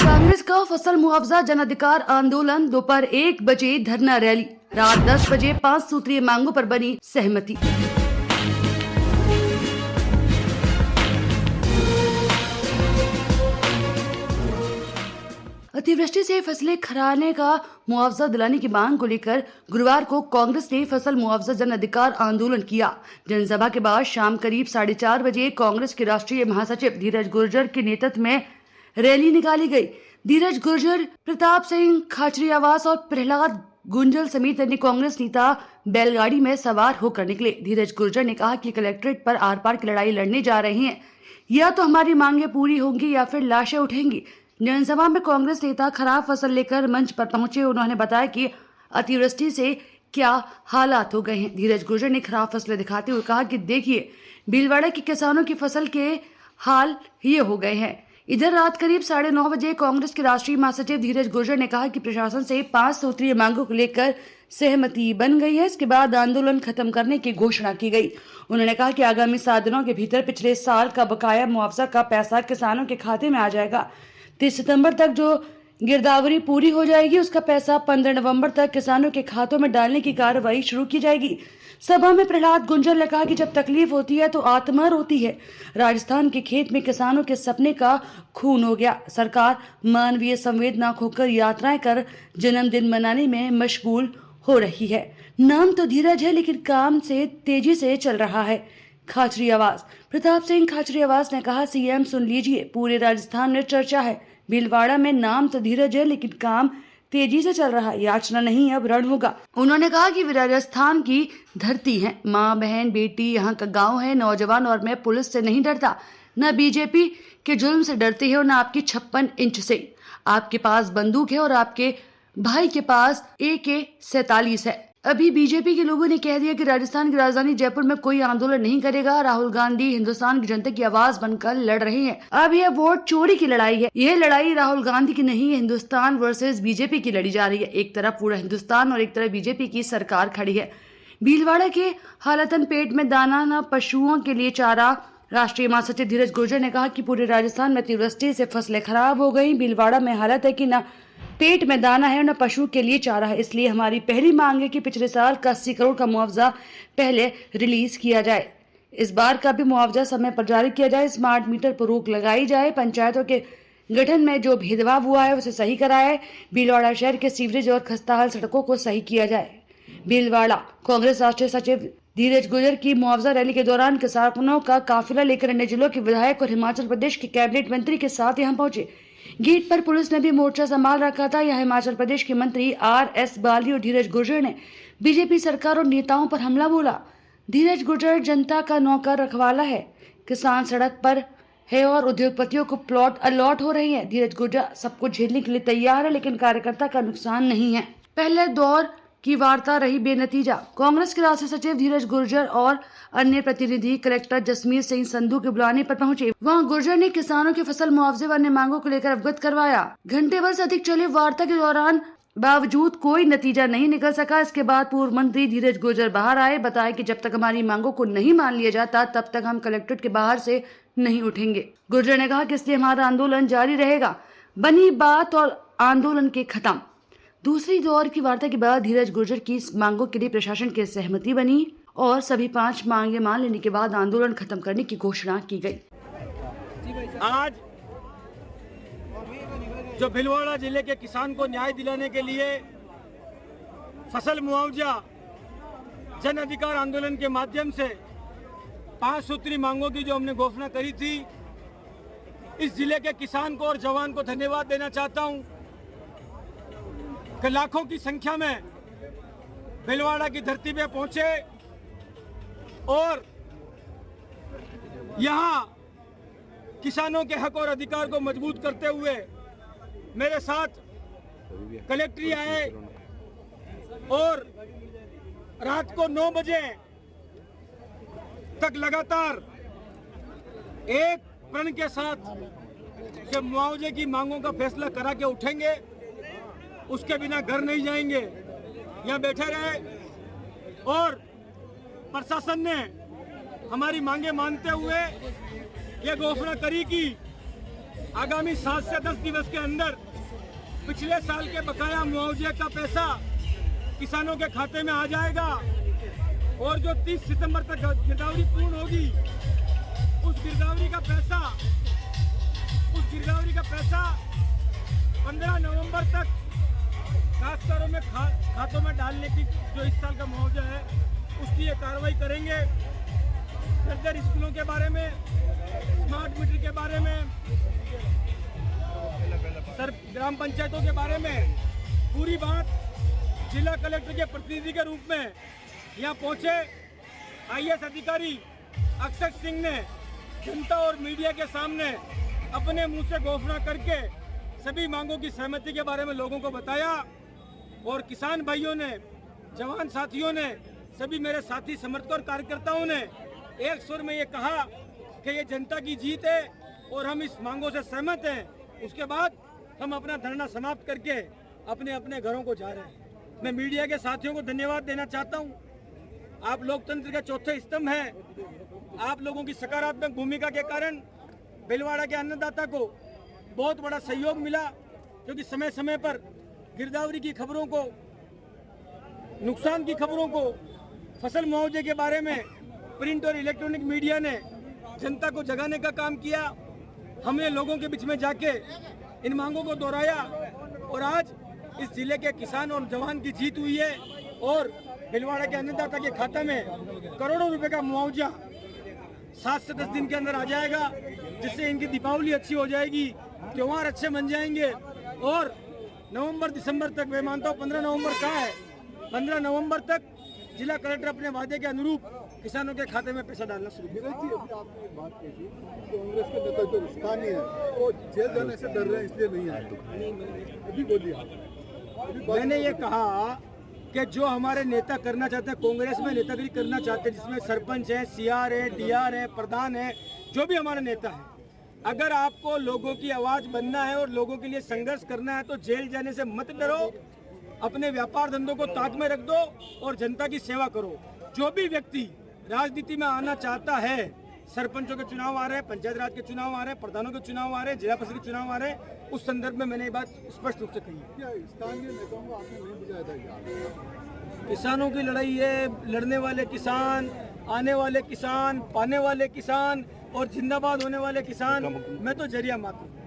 कांग्रेस का फसल मुआवजा जन अधिकार आंदोलन दोपहर 1 बजे धरना रैली, रात 10 बजे 5 सूत्रीय मांगों पर बनी सहमति। अतिवृष्टि से फसलें खराने का मुआवजा दिलाने की मांग को लेकर गुरुवार को कांग्रेस ने फसल मुआवजा जन अधिकार आंदोलन किया। जनसभा के बाद शाम करीब 4:30 बजे कांग्रेस के राष्ट्रीय महासचिव धीरज गुर्जर के नेतृत्व में रैली निकाली गई। धीरज गुर्जर, प्रताप सिंह खाचरियावास और प्रहलाद गुंजल समेत अन्य कांग्रेस नेता बैलगाड़ी में सवार होकर निकले। धीरज गुर्जर ने कहा कि कलेक्ट्रेट पर आर पार की लड़ाई लड़ने जा रहे हैं, या तो हमारी मांगे पूरी होंगी या फिर लाशें उठेंगी। जनसभा में कांग्रेस नेता खराब फसल लेकर मंच पर पहुंचे। उन्होंने बताया कि अतिवृष्टि से क्या हालात हो गए हैं। धीरज गुर्जर ने खराब फसलें दिखाते हुए कहा कि देखिए, भीलवाड़ा के किसानों की फसल के हाल ये हो गए हैं। इधर रात करीब 9:30 बजे कांग्रेस के राष्ट्रीय महासचिव धीरज गुर्जर ने कहा कि प्रशासन से 5 सूत्रीय मांगों को लेकर सहमति बन गई है। इसके बाद आंदोलन खत्म करने की घोषणा की गई। उन्होंने कहा कि आगामी 7 दिनों के भीतर पिछले साल का बकाया मुआवजा का पैसा किसानों के खाते में आ जाएगा। 30 सितंबर तक जो गिरदावरी पूरी हो जाएगी, उसका पैसा 15 नवंबर तक किसानों के खातों में डालने की कार्रवाई शुरू की जाएगी। सभा में प्रहलाद गुंजल ने कहा कि जब तकलीफ होती है तो आत्मा रोती है। राजस्थान के खेत में किसानों के सपने का खून हो गया। सरकार मानवीय संवेदना खोकर यात्राएं कर जन्मदिन मनाने में मशगूल हो रही है। नाम तो धीरज है, लेकिन काम से तेजी से चल रहा है। खाचरियावास, प्रताप सिंह खाचरियावास ने कहा, सीएम सुन लीजिए, पूरे राजस्थान में चर्चा है। भीलवाड़ा में नाम तो धीरज है, लेकिन काम तेजी से चल रहा है। याचना नहीं, अब रण होगा। उन्होंने कहा कि वे राजस्थान की धरती है, माँ बहन बेटी यहाँ का गांव है। नौजवान और मैं पुलिस से नहीं डरता, न बीजेपी के जुल्म से डरते हैं और न आपकी 56 इंच से। आपके पास बंदूक है और आपके भाई के पास AK-47 है। अभी बीजेपी के लोगों ने कह दिया कि राजस्थान की राजधानी जयपुर में कोई आंदोलन नहीं करेगा। राहुल गांधी हिंदुस्तान की जनता की आवाज बनकर लड़ रहे हैं। अब यह वोट चोरी की लड़ाई है। यह लड़ाई राहुल गांधी की नहीं है, हिंदुस्तान वर्सेस बीजेपी की लड़ी जा रही है। एक तरफ पूरा हिंदुस्तान और एक तरफ बीजेपी की सरकार खड़ी है। भीलवाड़ा के हालातन पेट में दाना, न पशुओं के लिए चारा। राष्ट्रीय महासचिव धीरज गुर्जर ने कहा कि पूरे राजस्थान में अतिवृष्टि से फसलें खराब हो गई। भीलवाड़ा में हालत है कि न पेट में दाना है और न पशु के लिए चारा है। इसलिए हमारी पहली मांग है कि पिछले साल का 80 करोड़ का मुआवजा पहले रिलीज किया जाए। इस बार का भी मुआवजा समय पर जारी किया जाए। स्मार्ट मीटर पर रोक लगाई जाए। पंचायतों के गठन में जो भेदभाव हुआ है उसे सही कराए। भीलवाड़ा शहर के सीवरेज और खस्ताहाल सड़कों को सही किया जाए। भीलवाड़ा कांग्रेस राष्ट्रीय सचिव धीरज गुर्जर की मुआवजा रैली के दौरान किसानों का काफिला लेकर अन्य जिलों के विधायक और हिमाचल प्रदेश के कैबिनेट मंत्री के साथ यहां पहुंचे। गेट पर पुलिस ने भी मोर्चा संभाल रखा था। यह हिमाचल प्रदेश के मंत्री RS बाली और धीरज गुर्जर ने बीजेपी सरकार और नेताओं पर हमला बोला। धीरज गुर्जर जनता का नौकर रखवाला है। किसान सड़क पर है और उद्योगपतियों को प्लॉट अलॉट हो रही है। धीरज गुर्जर सब कुछ झेलने के लिए तैयार है, लेकिन कार्यकर्ता का नुकसान नहीं है। पहले दौर की वार्ता रही बेनतीजा। कांग्रेस के राष्ट्रीय सचिव धीरज गुर्जर और अन्य प्रतिनिधि कलेक्टर जसमीत सिंह संधू के बुलाने पर पहुंचे। वहां गुर्जर ने किसानों के फसल मुआवजे व अन्य मांगों को लेकर अवगत करवाया। घंटे भर से अधिक चले वार्ता के दौरान बावजूद कोई नतीजा नहीं निकल सका। इसके बाद पूर्व मंत्री धीरज गुर्जर बाहर आए, बताया कि जब तक हमारी मांगों को नहीं मान लिया जाता तब तक हम कलेक्ट्रेट के बाहर से नहीं उठेंगे। गुर्जर ने कहा कि इसलिए हमारा आंदोलन जारी रहेगा। बनी बात और आंदोलन के खत्म। दूसरी दौर की वार्ता के बाद धीरज गुर्जर की मांगों के लिए प्रशासन की सहमति बनी और सभी 5 मांगे मान लेने के बाद आंदोलन खत्म करने की घोषणा की गई। आज जो भीलवाड़ा जिले के किसान को न्याय दिलाने के लिए फसल मुआवजा जन अधिकार आंदोलन के माध्यम से 5 सूत्री मांगों की जो हमने घोषणा करी थी, इस जिले के किसान को और जवान को धन्यवाद देना चाहता हूं कि लाखों की संख्या में भीलवाड़ा की धरती पे पहुंचे और यहां किसानों के हक और अधिकार को मजबूत करते हुए मेरे साथ कलेक्ट्री आए और रात को 9 बजे तक लगातार एक प्रण के साथ कि मुआवजे की मांगों का फैसला करा के उठेंगे, उसके बिना घर नहीं जाएंगे, यहाँ बैठे रहे। और प्रशासन ने हमारी मांगे मानते हुए ये घोषणा करी कि आगामी 7 से 10 दिवस के अंदर पिछले साल के बकाया मुआवजे का पैसा किसानों के खाते में आ जाएगा और जो 30 सितंबर तक गिरदावरी पूर्ण होगी उस गिरदावरी का पैसा 15 नवंबर तक काश्तकारों में खातों में डालने की जो इस साल का मुआवजा है उसकी ये कार्रवाई करेंगे। सर्जर स्कूलों के बारे में, स्मार्ट मीटर के बारे में, ग्राम पंचायतों के बारे में पूरी बात जिला कलेक्टर के प्रतिनिधि के रूप में यहाँ पहुंचे IAS अधिकारी अक्षय सिंह ने जनता और मीडिया के सामने अपने मुंह से घोषणा करके सभी मांगों की सहमति के बारे में लोगों को बताया और किसान भाइयों ने, जवान साथियों ने, सभी मेरे साथी समर्थकों और कार्यकर्ताओं ने एक स्वर में ये कहा कि ये जनता की जीत है और हम इस मांगों से सहमत हैं। उसके बाद हम अपना धरना समाप्त करके अपने अपने घरों को जा रहे हैं। मैं मीडिया के साथियों को धन्यवाद देना चाहता हूँ। आप लोकतंत्र के चौथे स्तंभ हैं। आप लोगों की सकारात्मक भूमिका के कारण भीलवाड़ा के अन्नदाता को बहुत बड़ा सहयोग मिला, क्योंकि समय समय पर गिरदावरी की खबरों को, नुकसान की खबरों को, फसल मुआवजे के बारे में प्रिंट और इलेक्ट्रॉनिक मीडिया ने जनता को जगाने का काम किया। हमने लोगों के बीच में जाके इन मांगों को दोहराया और आज इस जिले के किसान और जवान की जीत हुई है और भीलवाड़ा के अन्नदाता के खाते में करोड़ों रुपए का मुआवजा 7 से 10 दिन के अंदर आ जाएगा, जिससे इनकी दीपावली अच्छी हो जाएगी, त्योहार अच्छे बन जाएंगे और नवंबर दिसंबर तक, मैं मानता हूँ 15 नवंबर कहाँ है, 15 नवंबर तक जिला कलेक्टर अपने वादे के अनुरूप किसानों के खाते में पैसा डालना शुरू करेगा। आपने एक बात कही, कांग्रेस के नेता जो स्थानीय है वो जेल जाने से डर रहे हैं इसलिए नहीं आए, अभी बोलिए। मैंने ये कहा कि जो हमारे नेता करना चाहते हैं, कांग्रेस में नेतागिरी करना चाहते हैं, जिसमें सरपंच है, CR है, DR है, प्रधान है, जो भी हमारा नेता है, अगर आपको लोगों की आवाज बनना है और लोगों के लिए संघर्ष करना है तो जेल जाने से मत डरो, अपने व्यापार धंधों को ताक में रख दो और जनता की सेवा करो। जो भी व्यक्ति राजनीति में आना चाहता है, सरपंचों के चुनाव आ रहे हैं, पंचायत राज के चुनाव आ रहे हैं, प्रधानों के चुनाव आ रहे हैं, जिला परिषद के चुनाव आ रहे हैं, उस संदर्भ में मैंने ये बात स्पष्ट रूप से कही है। क्या स्थानीय नेताओं को आपने नहीं बुलाया था? किसानों की लड़ाई है, लड़ने वाले किसान, आने वाले किसान, पाने वाले किसान और जिंदाबाद होने वाले किसान, मैं तो जरिया मात्र हूं।